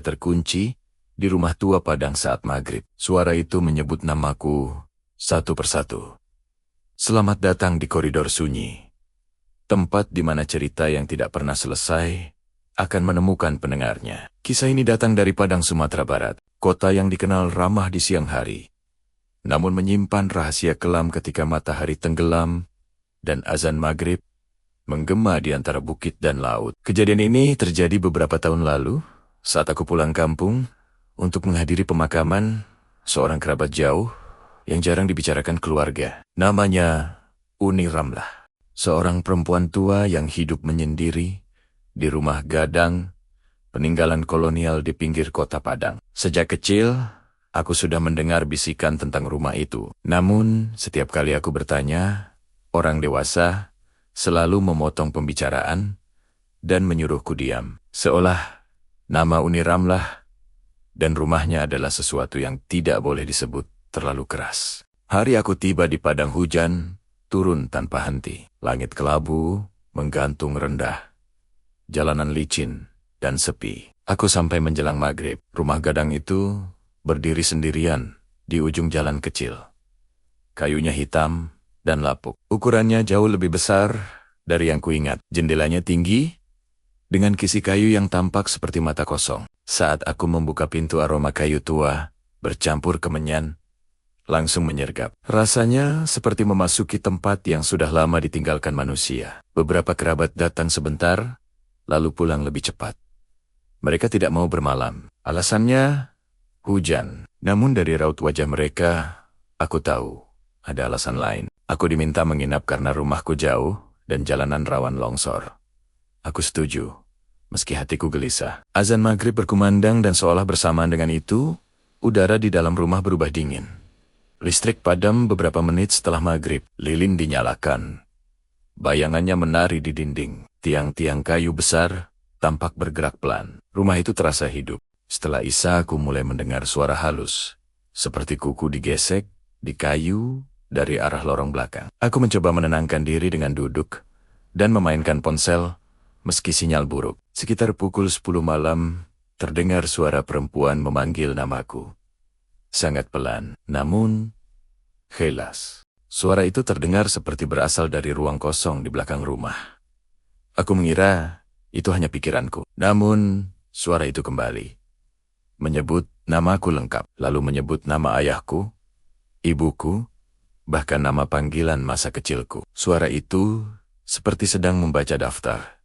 terkunci di rumah tua Padang saat maghrib. Suara itu menyebut namaku satu persatu. Selamat datang di koridor sunyi, tempat di mana cerita yang tidak pernah selesai akan menemukan pendengarnya. Kisah ini datang dari Padang, Sumatera Barat, kota yang dikenal ramah di siang hari, namun menyimpan rahasia kelam ketika matahari tenggelam dan azan maghrib menggema di antara bukit dan laut. Kejadian ini terjadi beberapa tahun lalu saat aku pulang kampung untuk menghadiri pemakaman seorang kerabat jauh yang jarang dibicarakan keluarga. Namanya Uni Ramlah, seorang perempuan tua yang hidup menyendiri di rumah gadang peninggalan kolonial di pinggir kota Padang. Sejak kecil, aku sudah mendengar bisikan tentang rumah itu. Namun, setiap kali aku bertanya, orang dewasa selalu memotong pembicaraan dan menyuruhku diam. Seolah nama Uni Ramlah dan rumahnya adalah sesuatu yang tidak boleh disebut terlalu keras. Hari aku tiba di Padang, hujan turun tanpa henti. Langit kelabu menggantung rendah. Jalanan licin dan sepi. Aku sampai menjelang maghrib. Rumah gadang itu berdiri sendirian di ujung jalan kecil. Kayunya hitam dan lapuk. Ukurannya jauh lebih besar dari yang kuingat. Jendelanya tinggi dengan kisi kayu yang tampak seperti mata kosong. Saat aku membuka pintu, aroma kayu tua bercampur kemenyan langsung menyergap. Rasanya seperti memasuki tempat yang sudah lama ditinggalkan manusia. Beberapa kerabat datang sebentar, lalu pulang lebih cepat. Mereka tidak mau bermalam. Alasannya hujan. Namun dari raut wajah mereka, aku tahu ada alasan lain. Aku diminta menginap karena rumahku jauh dan jalanan rawan longsor. Aku setuju, meski hatiku gelisah. Azan maghrib berkumandang dan seolah bersamaan dengan itu, udara di dalam rumah berubah dingin. Listrik padam beberapa menit setelah maghrib. Lilin dinyalakan. Bayangannya menari di dinding. Tiang-tiang kayu besar tampak bergerak pelan. Rumah itu terasa hidup. Setelah isya, aku mulai mendengar suara halus, seperti kuku digesek di kayu dari arah lorong belakang. Aku mencoba menenangkan diri dengan duduk dan memainkan ponsel meski sinyal buruk. Sekitar pukul 10 malam, terdengar suara perempuan memanggil namaku. Sangat pelan, namun jelas. Suara itu terdengar seperti berasal dari ruang kosong di belakang rumah. Aku mengira itu hanya pikiranku. Namun, suara itu kembali. Menyebut namaku lengkap, lalu menyebut nama ayahku, ibuku, bahkan nama panggilan masa kecilku. Suara itu seperti sedang membaca daftar.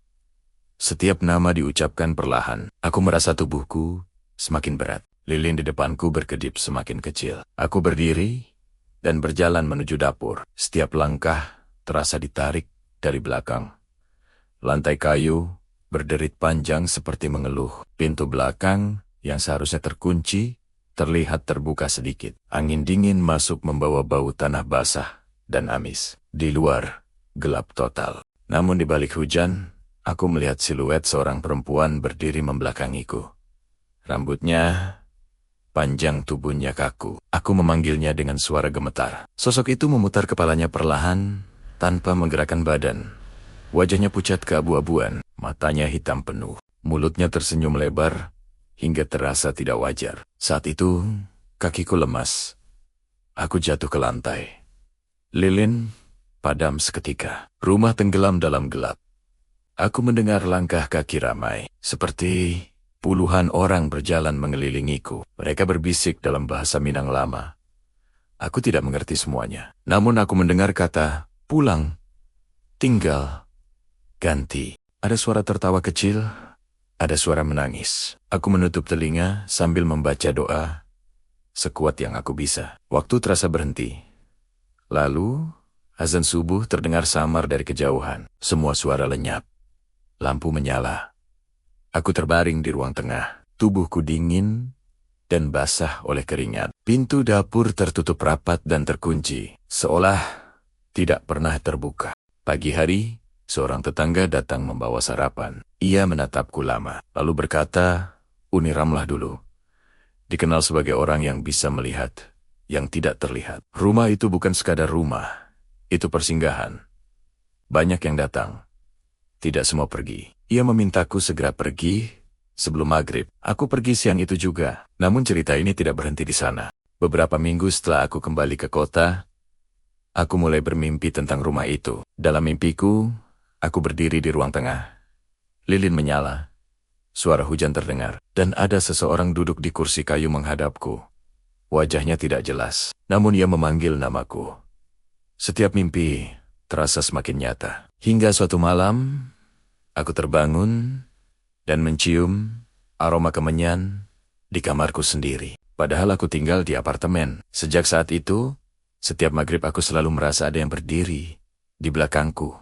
Setiap nama diucapkan perlahan. Aku merasa tubuhku semakin berat. Lilin di depanku berkedip semakin kecil. Aku berdiri dan berjalan menuju dapur. Setiap langkah terasa ditarik dari belakang. Lantai kayu berderit panjang seperti mengeluh. Pintu belakang yang seharusnya terkunci terlihat terbuka sedikit. Angin dingin masuk membawa bau tanah basah dan amis. Di luar, gelap total. Namun di balik hujan, aku melihat siluet seorang perempuan berdiri membelakangiku. Rambutnya panjang, tubuhnya kaku. Aku memanggilnya dengan suara gemetar. Sosok itu memutar kepalanya perlahan tanpa menggerakkan badan. Wajahnya pucat keabu-abuan, matanya hitam penuh. Mulutnya tersenyum lebar hingga terasa tidak wajar. Saat itu, kakiku lemas. Aku jatuh ke lantai. Lilin padam seketika. Rumah tenggelam dalam gelap. Aku mendengar langkah kaki ramai, seperti puluhan orang berjalan mengelilingiku. Mereka berbisik dalam bahasa Minang lama. Aku tidak mengerti semuanya. Namun aku mendengar kata, pulang, tinggal, ganti. Ada suara tertawa kecil, ada suara menangis. Aku menutup telinga sambil membaca doa sekuat yang aku bisa. Waktu terasa berhenti. Lalu, azan subuh terdengar samar dari kejauhan. Semua suara lenyap. Lampu menyala. Aku terbaring di ruang tengah. Tubuhku dingin dan basah oleh keringat. Pintu dapur tertutup rapat dan terkunci, seolah tidak pernah terbuka. Pagi hari, seorang tetangga datang membawa sarapan. Ia menatapku lama, lalu berkata, Uni Ramlah dulu. Dikenal sebagai orang yang bisa melihat yang tidak terlihat. Rumah itu bukan sekadar rumah, itu persinggahan. Banyak yang datang, tidak semua pergi. Ia memintaku segera pergi sebelum maghrib. Aku pergi siang itu juga. Namun cerita ini tidak berhenti di sana. Beberapa minggu setelah aku kembali ke kota, aku mulai bermimpi tentang rumah itu. Dalam mimpiku, aku berdiri di ruang tengah. Lilin menyala. Suara hujan terdengar. Dan ada seseorang duduk di kursi kayu menghadapku. Wajahnya tidak jelas. Namun ia memanggil namaku. Setiap mimpi terasa semakin nyata. Hingga suatu malam, aku terbangun dan mencium aroma kemenyan di kamarku sendiri. Padahal aku tinggal di apartemen. Sejak saat itu, setiap maghrib aku selalu merasa ada yang berdiri di belakangku.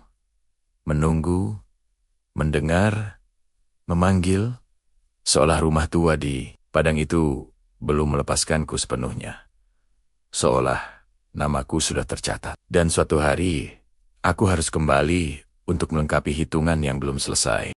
Menunggu, mendengar, memanggil, seolah rumah tua di padang itu belum melepaskanku sepenuhnya. Seolah namaku sudah tercatat. Dan suatu hari, aku harus kembali untuk melengkapi hitungan yang belum selesai.